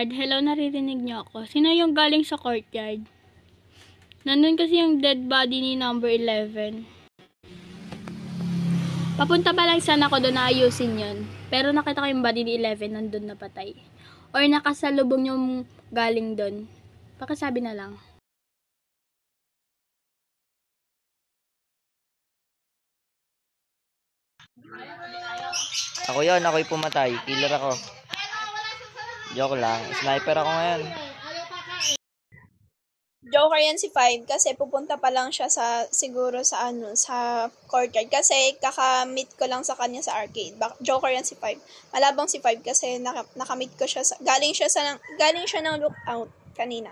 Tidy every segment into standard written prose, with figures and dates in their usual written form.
courtyard. Hello, naririnig niyo ako. Sino yung galing sa courtyard? Nandun kasi yung dead body ni number 11. Papunta pa lang sana ako doon na ayusin yun. Pero nakita ko yung body ni 11 nandun na patay. Or nakasalubong yung galing doon. Pakisabi na lang. Ako yun, ako'y pumatay. Killer ako. Joke lang. Sniper ako ngayon. Joker yan si Five kasi pupunta pa lang siya siguro sa courtyard kasi kakamit ko lang sa kanya sa arcade. Joker yan si Five. Malabang si Five kasi nakamit ko siya galing siya ng lookout kanina.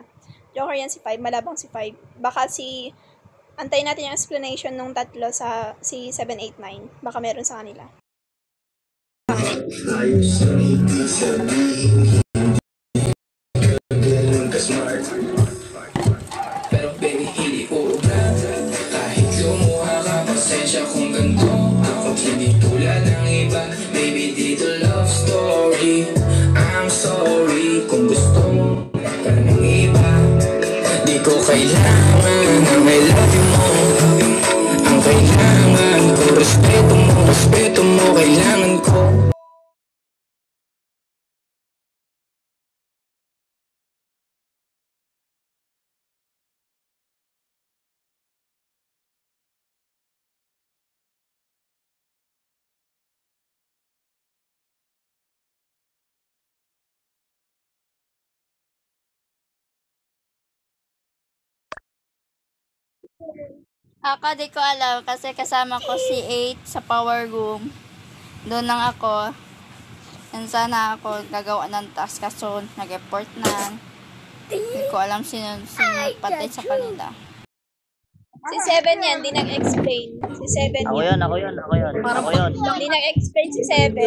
Joker yan si Five, malabang si Five. Baka antayin natin yung explanation nung tatlo si 789. Baka meron sa kanila. Pero baby, hindi uubra. Kahit lumuha ka, pasensya kung ganito. Ako hindi tulad ng iba. Baby, dito love story. I'm sorry kung gusto mo ka ng iba. Di ko kailangan ang I love you mo. Ang kailangan ko, respeto mo, kailangan ko. Ako di ko alam kasi kasama ko si 8 sa power room. Doon lang ako. And sana ako gagawa ng task kaso nag-report na. Di ko alam sino patay sa kanila. Si 7 yan, di nag-explain. Si 7 Ako yun. Di nag-explain si 7.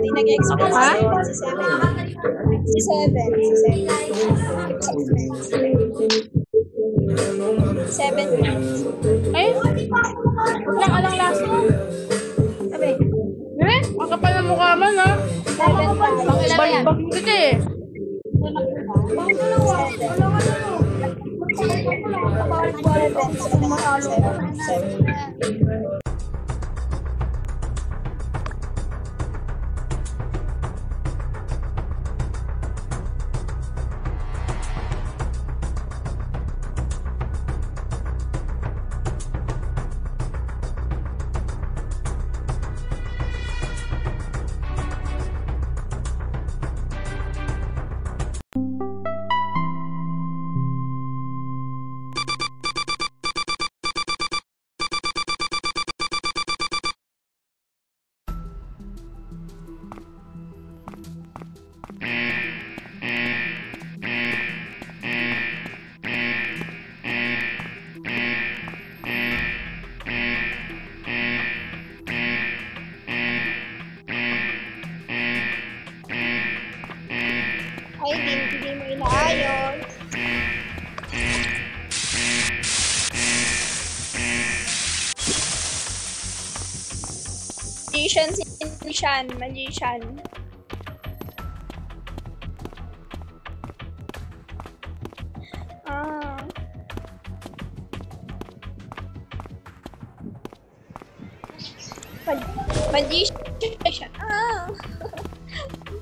Di nag-explain si 7. Si 7. Ay, lang alang laso. Sabi, ang kapal ng mukha man, ha? 7. Balbag kita eh. Ay, hindi mo inaayos. Magician. Magician.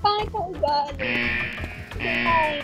Bakit ka ugali? Hi.